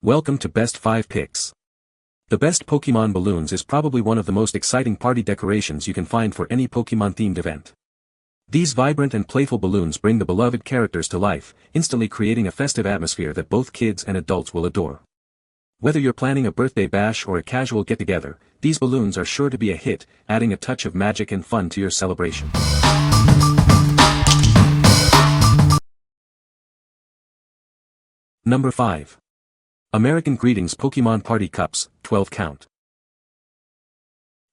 Welcome to Best 5 Picks. The best Pokemon balloons is probably one of the most exciting party decorations you can find for any Pokemon-themed event. These vibrant and playful balloons bring the beloved characters to life, instantly creating a festive atmosphere that both kids and adults will adore. Whether you're planning a birthday bash or a casual get-together, these balloons are sure to be a hit, adding a touch of magic and fun to your celebration. Number 5. American Greetings Pokemon Party Cups, 12 count.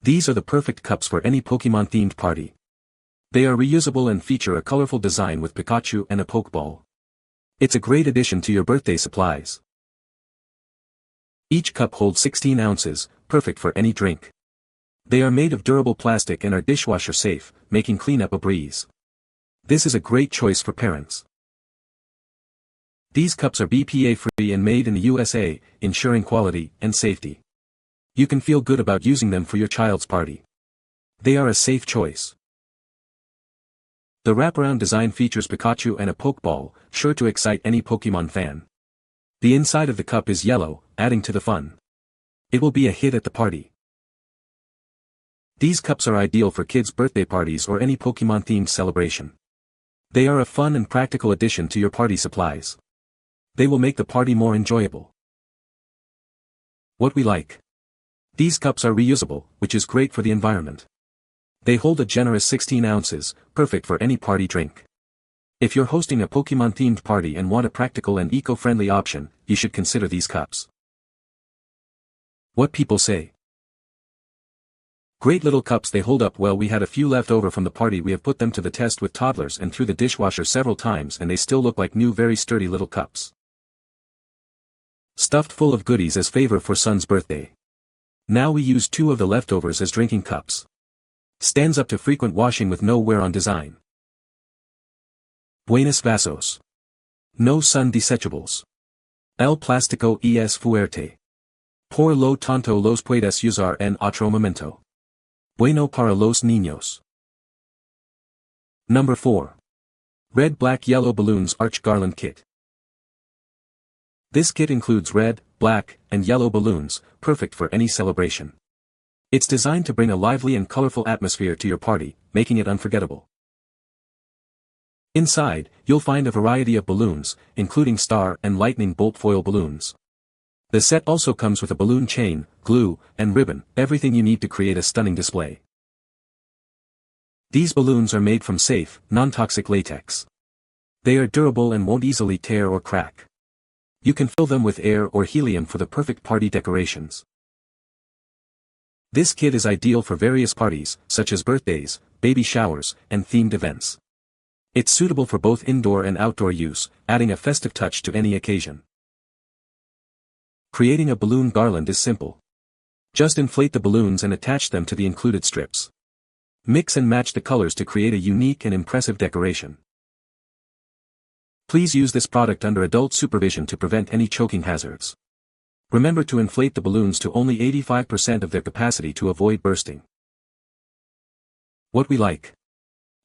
These are the perfect cups for any Pokemon-themed party. They are reusable and feature a colorful design with Pikachu and a Pokeball. It's a great addition to your birthday supplies. Each cup holds 16 ounces, perfect for any drink. They are made of durable plastic and are dishwasher safe, making cleanup a breeze. This is a great choice for parents. These cups are BPA-free and made in the USA, ensuring quality and safety. You can feel good about using them for your child's party. They are a safe choice. The wraparound design features Pikachu and a Pokeball, sure to excite any Pokemon fan. The inside of the cup is yellow, adding to the fun. It will be a hit at the party. These cups are ideal for kids' birthday parties or any Pokemon-themed celebration. They are a fun and practical addition to your party supplies. They will make the party more enjoyable. What we like. These cups are reusable, which is great for the environment. They hold a generous 16 ounces, perfect for any party drink. If you're hosting a Pokemon-themed party and want a practical and eco-friendly option, you should consider these cups. What people say. Great little cups, they hold up well. We had a few left over from the party. We have put them to the test with toddlers and through the dishwasher several times, and they still look like new, very sturdy little cups. Stuffed full of goodies as favor for son's birthday. Now we use 2 of the leftovers as drinking cups. Stands up to frequent washing with no wear on design. Buenos vasos. No son desechables. El plástico es fuerte. Por lo tanto los puedes usar en otro momento. Bueno para los niños. Number 4. Red, Black, Yellow Balloons Arch Garland Kit. This kit includes red, black, and yellow balloons, perfect for any celebration. It's designed to bring a lively and colorful atmosphere to your party, making it unforgettable. Inside, you'll find a variety of balloons, including star and lightning bolt foil balloons. The set also comes with a balloon chain, glue, and ribbon, everything you need to create a stunning display. These balloons are made from safe, non-toxic latex. They are durable and won't easily tear or crack. You can fill them with air or helium for the perfect party decorations. This kit is ideal for various parties, such as birthdays, baby showers, and themed events. It's suitable for both indoor and outdoor use, adding a festive touch to any occasion. Creating a balloon garland is simple. Just inflate the balloons and attach them to the included strips. Mix and match the colors to create a unique and impressive decoration. Please use this product under adult supervision to prevent any choking hazards. Remember to inflate the balloons to only 85% of their capacity to avoid bursting. What we like.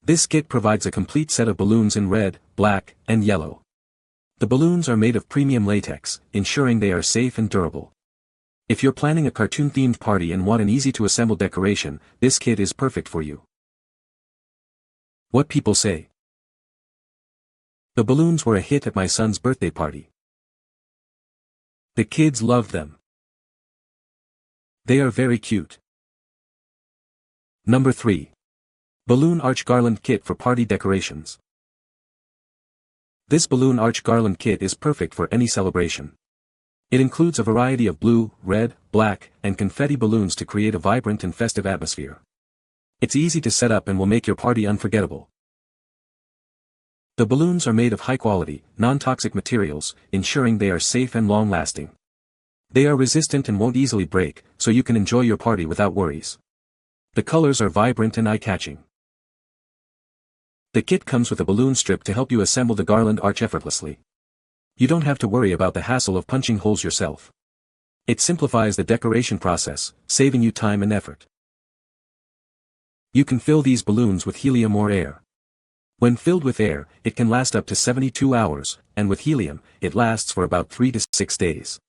This kit provides a complete set of balloons in red, black, and yellow. The balloons are made of premium latex, ensuring they are safe and durable. If you're planning a cartoon-themed party and want an easy-to-assemble decoration, this kit is perfect for you. What people say. The balloons were a hit at my son's birthday party. The kids loved them. They are very cute. Number 3. Balloon Arch Garland Kit for Party Decorations. This balloon arch garland kit is perfect for any celebration. It includes a variety of blue, red, black, and confetti balloons to create a vibrant and festive atmosphere. It's easy to set up and will make your party unforgettable. The balloons are made of high-quality, non-toxic materials, ensuring they are safe and long-lasting. They are resistant and won't easily break, so you can enjoy your party without worries. The colors are vibrant and eye-catching. The kit comes with a balloon strip to help you assemble the garland arch effortlessly. You don't have to worry about the hassle of punching holes yourself. It simplifies the decoration process, saving you time and effort. You can fill these balloons with helium or air. When filled with air, it can last up to 72 hours, and with helium, it lasts for about 3 to 6 days.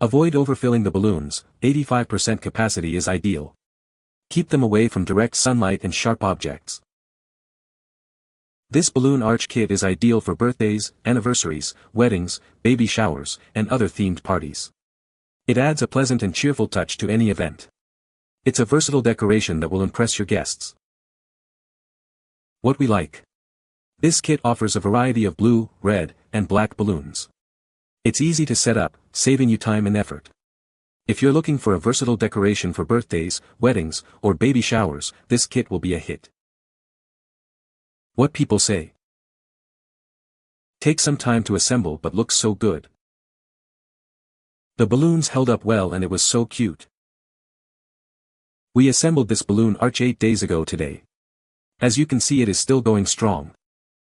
Avoid overfilling the balloons, 85% capacity is ideal. Keep them away from direct sunlight and sharp objects. This balloon arch kit is ideal for birthdays, anniversaries, weddings, baby showers, and other themed parties. It adds a pleasant and cheerful touch to any event. It's a versatile decoration that will impress your guests. What we like. This kit offers a variety of blue, red, and black balloons. It's easy to set up, saving you time and effort. If you're looking for a versatile decoration for birthdays, weddings, or baby showers, this kit will be a hit. What people say. Takes some time to assemble but looks so good. The balloons held up well and it was so cute. We assembled this balloon arch 8 days ago today. As you can see, it is still going strong.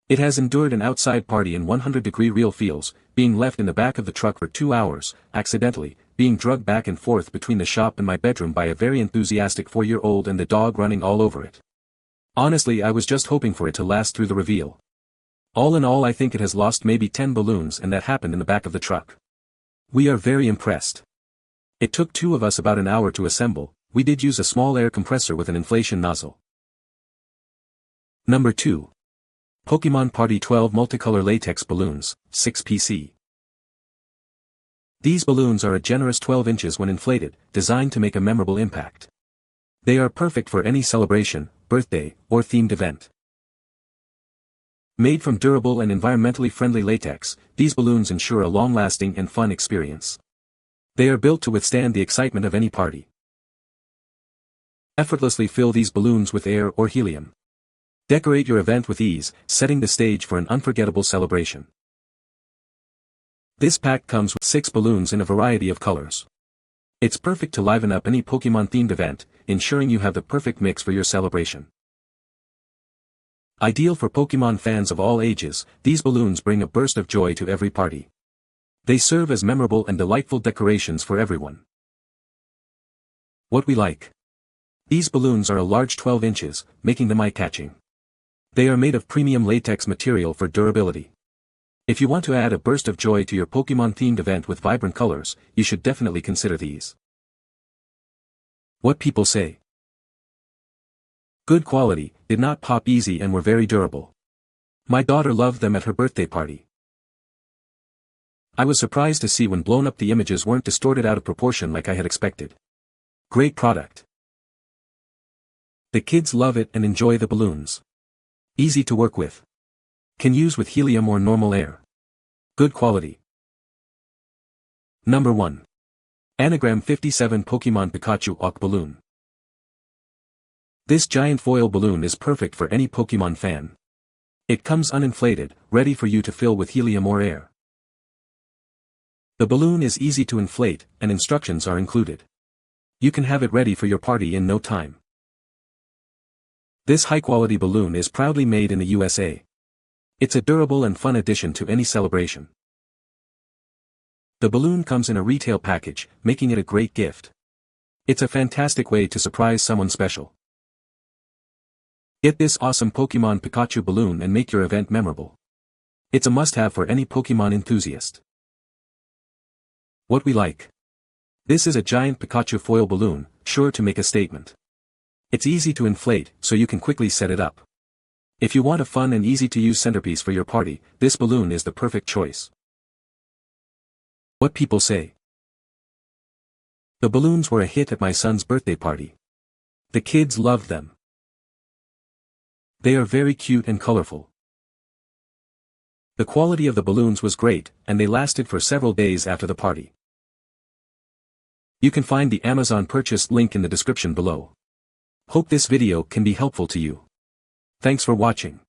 It has endured an outside party in 100-degree real feels, being left in the back of the truck for 2 hours, accidentally, being drugged back and forth between the shop and my bedroom by a very enthusiastic 4-year-old and the dog running all over it. Honestly, I was just hoping for it to last through the reveal. All in all, I think it has lost maybe 10 balloons, and that happened in the back of the truck. We are very impressed. It took 2 of us about an hour to assemble. We did use a small air compressor with an inflation nozzle. Number 2. Pokemon Party 12 Multicolor Latex Balloons, 6PC. These balloons are a generous 12 inches when inflated, designed to make a memorable impact. They are perfect for any celebration, birthday, or themed event. Made from durable and environmentally friendly latex, these balloons ensure a long-lasting and fun experience. They are built to withstand the excitement of any party. Effortlessly fill these balloons with air or helium. Decorate your event with ease, setting the stage for an unforgettable celebration. This pack comes with 6 balloons in a variety of colors. It's perfect to liven up any Pokemon-themed event, ensuring you have the perfect mix for your celebration. Ideal for Pokemon fans of all ages, these balloons bring a burst of joy to every party. They serve as memorable and delightful decorations for everyone. What we like. These balloons are a large 12 inches, making them eye-catching. They are made of premium latex material for durability. If you want to add a burst of joy to your Pokemon-themed event with vibrant colors, you should definitely consider these. What people say. Good quality, did not pop easy and were very durable. My daughter loved them at her birthday party. I was surprised to see when blown up the images weren't distorted out of proportion like I had expected. Great product. The kids love it and enjoy the balloons. Easy to work with. Can use with helium or normal air. Good quality. Number 1. Anagram 57 Pokemon Pikachu Aqu Balloon. This giant foil balloon is perfect for any Pokemon fan. It comes uninflated, ready for you to fill with helium or air. The balloon is easy to inflate, and instructions are included. You can have it ready for your party in no time. This high-quality balloon is proudly made in the USA. It's a durable and fun addition to any celebration. The balloon comes in a retail package, making it a great gift. It's a fantastic way to surprise someone special. Get this awesome Pokemon Pikachu balloon and make your event memorable. It's a must-have for any Pokemon enthusiast. What we like. This is a giant Pikachu foil balloon, sure to make a statement. It's easy to inflate, so you can quickly set it up. If you want a fun and easy-to-use centerpiece for your party, this balloon is the perfect choice. What people say. The balloons were a hit at my son's birthday party. The kids loved them. They are very cute and colorful. The quality of the balloons was great, and they lasted for several days after the party. You can find the Amazon purchase link in the description below. Hope this video can be helpful to you. Thanks for watching.